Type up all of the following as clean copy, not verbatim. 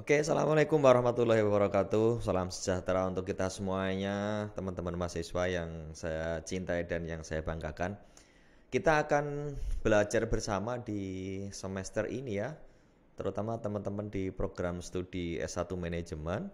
Oke, assalamualaikum warahmatullahi wabarakatuh. Salam sejahtera untuk kita semuanya, teman-teman mahasiswa yang saya cintai dan yang saya banggakan. Kita akan belajar bersama di semester ini ya, terutama teman-teman di program studi S1 Manajemen.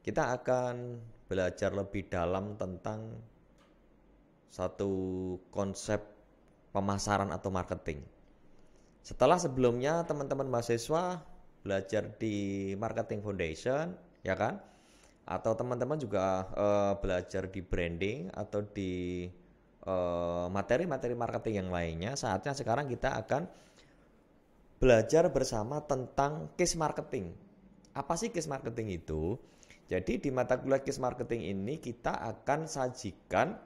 Kita akan belajar lebih dalam tentang satu konsep pemasaran atau marketing. Setelah sebelumnya teman-teman mahasiswa belajar di Marketing Foundation, ya kan? Atau teman-teman juga belajar di branding atau di materi-materi marketing yang lainnya. Saatnya sekarang kita akan belajar bersama tentang case marketing. Apa sih case marketing itu? Jadi di mata kuliah case marketing ini kita akan sajikan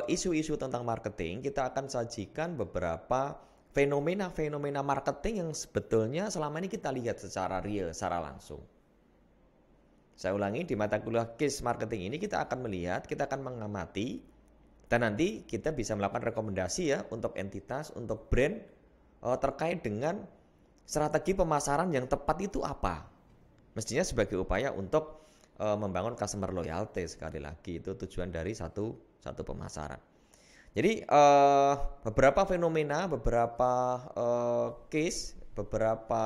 isu-isu tentang marketing. Kita akan sajikan beberapa fenomena-fenomena marketing yang sebetulnya selama ini kita lihat secara real, secara langsung. Saya ulangi, di mata kuliah case marketing ini kita akan melihat, kita akan mengamati, dan nanti kita bisa melakukan rekomendasi ya untuk entitas, untuk brand terkait dengan strategi pemasaran yang tepat itu apa. Mestinya sebagai upaya untuk membangun customer loyalty, sekali lagi itu tujuan dari satu pemasaran. Jadi beberapa fenomena, beberapa case, beberapa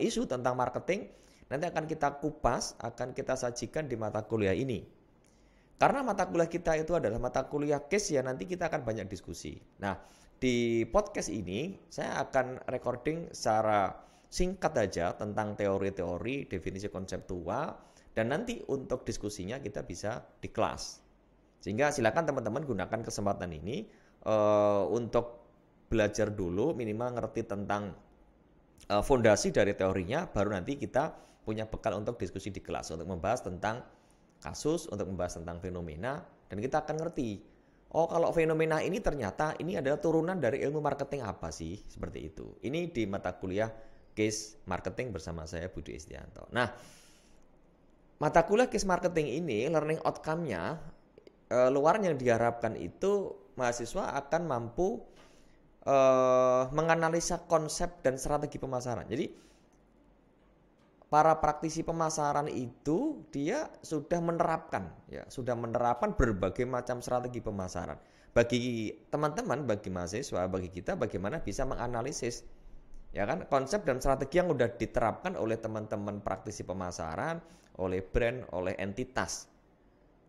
isu tentang marketing nanti akan kita kupas, akan kita sajikan di mata kuliah ini. Karena mata kuliah kita itu adalah mata kuliah case ya, nanti kita akan banyak diskusi. Nah, di podcast ini saya akan recording secara singkat aja tentang teori-teori, definisi konseptual, dan nanti untuk diskusinya kita bisa di kelas. Sehingga silakan teman-teman gunakan kesempatan ini untuk belajar dulu, minimal ngerti tentang fondasi dari teorinya, baru nanti kita punya bekal untuk diskusi di kelas, untuk membahas tentang kasus, untuk membahas tentang fenomena, dan kita akan ngerti, oh kalau fenomena ini ternyata ini adalah turunan dari ilmu marketing apa sih, seperti itu. Ini di mata kuliah case marketing bersama saya Budi Istianto. Nah, mata kuliah case marketing ini learning outcome-nya luar yang diharapkan itu mahasiswa akan mampu menganalisa konsep dan strategi pemasaran. Jadi para praktisi pemasaran itu dia sudah menerapkan berbagai macam strategi pemasaran. Bagi teman-teman, bagi mahasiswa, bagi kita bagaimana bisa menganalisis ya kan konsep dan strategi yang sudah diterapkan oleh teman-teman praktisi pemasaran, oleh brand, oleh entitas.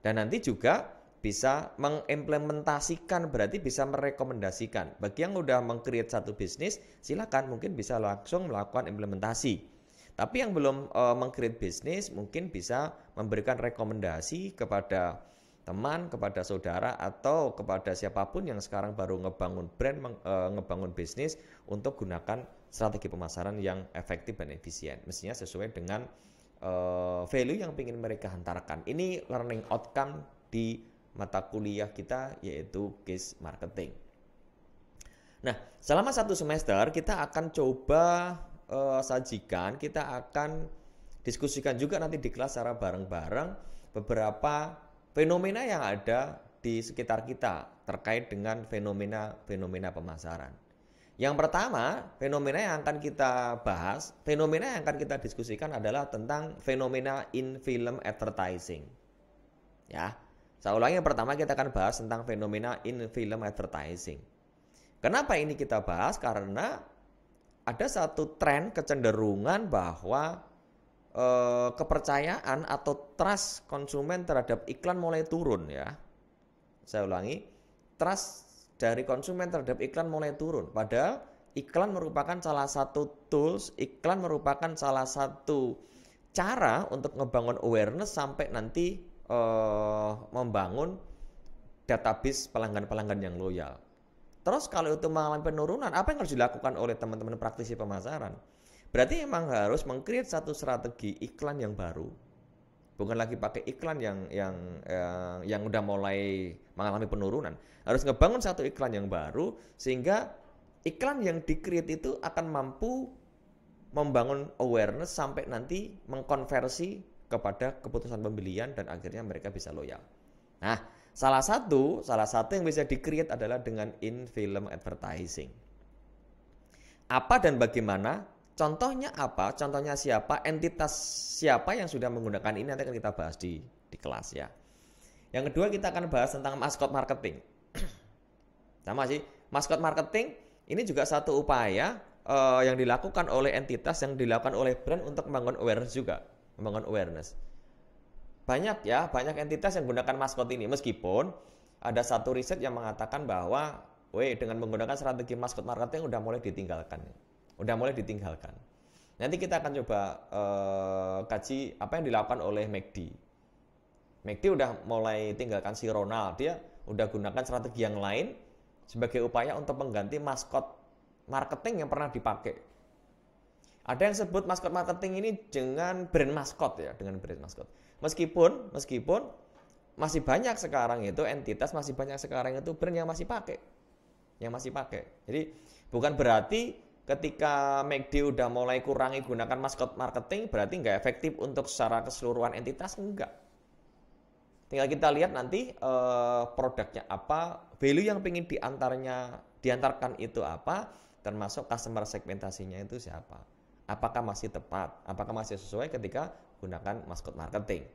Dan nanti juga bisa mengimplementasikan, berarti bisa merekomendasikan. Bagi yang udah meng-create satu bisnis, silakan mungkin bisa langsung melakukan implementasi. Tapi yang belum meng-create bisnis, mungkin bisa memberikan rekomendasi kepada teman, kepada saudara, atau kepada siapapun yang sekarang baru ngebangun brand, ngebangun bisnis untuk gunakan strategi pemasaran yang efektif dan efisien. Mestinya sesuai dengan value yang ingin mereka hantarkan. Ini learning outcome di mata kuliah kita yaitu case marketing. Nah, selama satu semester kita akan coba sajikan, kita akan diskusikan juga nanti di kelas secara bareng-bareng beberapa fenomena yang ada di sekitar kita terkait dengan fenomena pemasaran. Yang pertama, fenomena yang akan kita bahas, fenomena yang akan kita diskusikan adalah tentang fenomena in film advertising. Ya. Saya ulangi, yang pertama kita akan bahas tentang fenomena in film advertising. Kenapa ini kita bahas? Karena ada satu tren kecenderungan bahwa kepercayaan atau trust konsumen terhadap iklan mulai turun ya. Saya ulangi, trust dari konsumen terhadap iklan mulai turun. Padahal iklan merupakan salah satu tools, iklan merupakan salah satu cara untuk ngebangun awareness sampai nanti membangun database pelanggan-pelanggan yang loyal. Terus kalau itu mengalami penurunan, apa yang harus dilakukan oleh teman-teman praktisi pemasaran? Berarti memang harus meng-create satu strategi iklan yang baru. Bukan lagi pakai iklan yang udah mulai mengalami penurunan. Harus ngebangun satu iklan yang baru sehingga iklan yang di-create itu akan mampu membangun awareness sampai nanti mengkonversi kepada keputusan pembelian dan akhirnya mereka bisa loyal. Nah, Salah satu yang bisa di-create adalah dengan in-film advertising. Apa dan bagaimana? Contohnya apa? Contohnya siapa? Entitas siapa yang sudah menggunakan ini nanti akan kita bahas di kelas ya. Yang kedua kita akan bahas tentang maskot marketing. Sama sih, maskot marketing ini juga satu upaya yang dilakukan oleh entitas, yang dilakukan oleh brand untuk membangun awareness juga. Membangun awareness. Banyak entitas yang menggunakan maskot ini. Meskipun ada satu riset yang mengatakan bahwa dengan menggunakan strategi maskot marketing udah mulai ditinggalkan. Nanti kita akan coba kaji apa yang dilakukan oleh McD. McD udah mulai tinggalkan si Ronald. Dia udah gunakan strategi yang lain sebagai upaya untuk mengganti maskot marketing yang pernah dipakai. Ada yang sebut maskot marketing ini dengan brand maskot ya, dengan brand maskot. Meskipun masih banyak sekarang itu entitas, masih banyak sekarang itu brand yang masih pakai. Jadi bukan berarti ketika McD udah mulai kurangi gunakan maskot marketing berarti nggak efektif untuk secara keseluruhan entitas, enggak. Tinggal kita lihat nanti produknya apa, value yang ingin diantarkan itu apa, termasuk customer segmentasinya itu siapa. Apakah masih tepat, apakah masih sesuai ketika gunakan maskot marketing.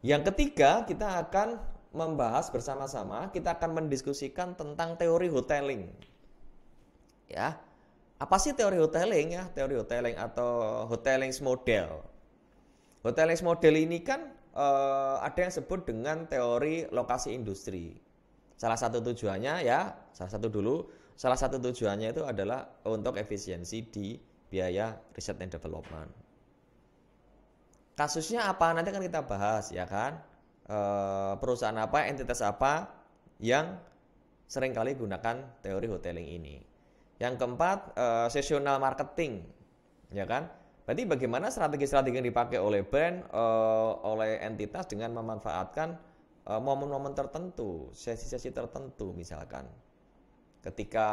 Yang ketiga, kita akan membahas bersama-sama, kita akan mendiskusikan tentang teori hoteling. Ya. Apa sih teori hoteling ya? Teori hoteling atau hoteling model. Hoteling model ini kan ada yang sebut dengan teori lokasi industri. Salah satu tujuannya itu adalah untuk efisiensi di biaya riset and development. Kasusnya apa? Nanti akan kita bahas ya kan. Perusahaan apa, entitas apa yang seringkali gunakan teori hoteling ini. Yang keempat, seasonal marketing, ya kan? Berarti bagaimana strategi-strategi yang dipakai oleh brand, oleh entitas dengan memanfaatkan momen-momen tertentu, sesi-sesi tertentu misalkan. Ketika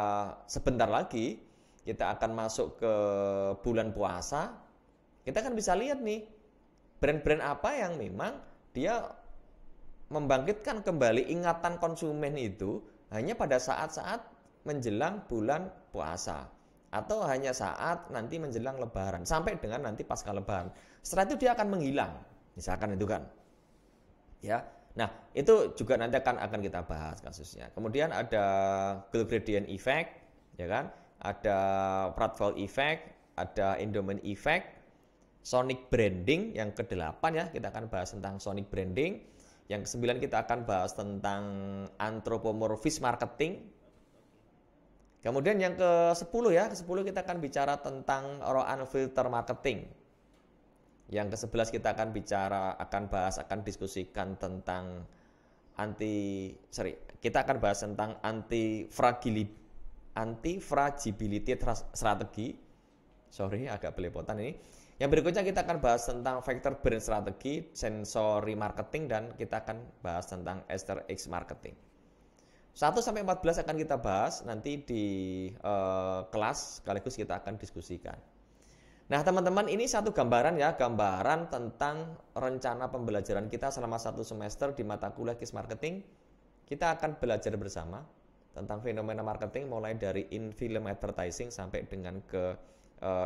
sebentar lagi kita akan masuk ke bulan puasa, kita kan bisa lihat nih brand-brand apa yang memang dia membangkitkan kembali ingatan konsumen itu hanya pada saat-saat menjelang bulan puasa atau hanya saat nanti menjelang lebaran sampai dengan nanti pasca lebaran. Setelah itu dia akan menghilang, misalkan itu kan. Ya. Nah, itu juga nanti akan kita bahas kasusnya. Kemudian ada gold gradient effect, ya kan? Ada Pratfall effect, ada endowment effect, sonic branding yang ke-8 ya, kita akan bahas tentang sonic branding. Yang ke-9 kita akan bahas tentang anthropomorphic marketing. Kemudian yang ke-10 kita akan bicara tentang raw unfiltered marketing. Yang ke-11 kita akan diskusikan tentang kita akan bahas tentang anti-fragility strategi. Agak belepotan ini. Yang berikutnya kita akan bahas tentang vector brand strategi, sensory marketing, dan kita akan bahas tentang Easter egg marketing. 1-14 akan kita bahas nanti di kelas, sekaligus kita akan diskusikan. Nah teman-teman, ini satu gambaran tentang rencana pembelajaran kita selama 1 semester di mata kuliah KIS Marketing. Kita akan belajar bersama tentang fenomena marketing mulai dari in-film advertising sampai dengan ke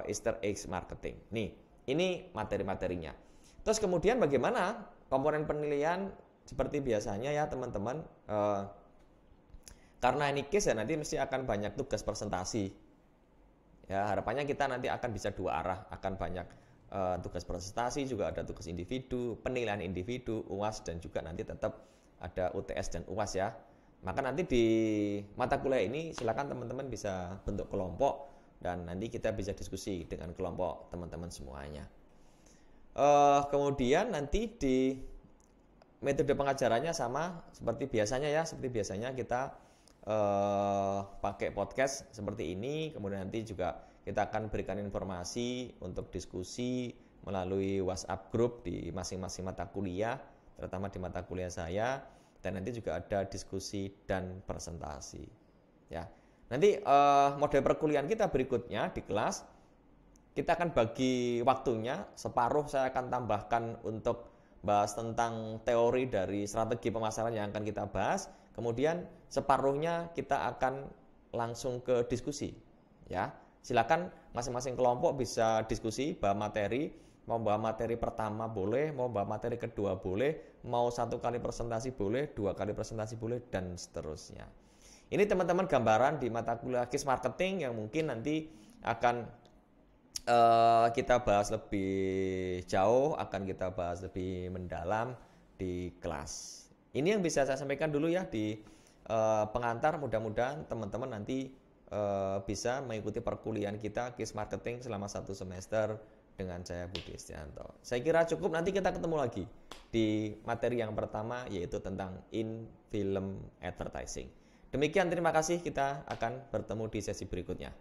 Easter egg marketing. Nih, ini materi-materinya. Terus kemudian bagaimana komponen penilaian seperti biasanya ya teman-teman. Karena ini case ya nanti mesti akan banyak tugas presentasi. Ya, harapannya kita nanti akan bisa 2 arah, akan banyak tugas presentasi, juga ada tugas individu, penilaian individu, UAS, dan juga nanti tetap ada UTS dan UAS ya. Maka nanti di mata kuliah ini silakan teman-teman bisa bentuk kelompok dan nanti kita bisa diskusi dengan kelompok teman-teman semuanya. Kemudian nanti di metode pengajarannya sama seperti biasanya kita pakai podcast seperti ini. Kemudian nanti juga kita akan berikan informasi untuk diskusi melalui WhatsApp group di masing-masing mata kuliah, terutama di mata kuliah saya, dan nanti juga ada diskusi dan presentasi ya. Nanti model perkuliahan kita berikutnya di kelas kita akan bagi waktunya, separuh saya akan tambahkan untuk bahas tentang teori dari strategi pemasaran yang akan kita bahas. Kemudian separuhnya kita akan langsung ke diskusi. Ya, silakan masing-masing kelompok bisa diskusi, bahas materi. Mau bahas materi pertama boleh, mau bahas materi kedua boleh, mau 1 kali presentasi boleh, 2 kali presentasi boleh, dan seterusnya. Ini teman-teman gambaran di mata kuliah KIS Marketing yang mungkin nanti akan kita bahas lebih jauh, akan kita bahas lebih mendalam di kelas. Ini yang bisa saya sampaikan dulu ya di pengantar. Mudah-mudahan teman-teman nanti bisa mengikuti perkuliahan kita KIS Marketing selama 1 semester dengan saya Budi Estianto. Saya kira cukup, nanti kita ketemu lagi di materi yang pertama, yaitu tentang in-film advertising. Demikian, terima kasih, kita akan bertemu di sesi berikutnya.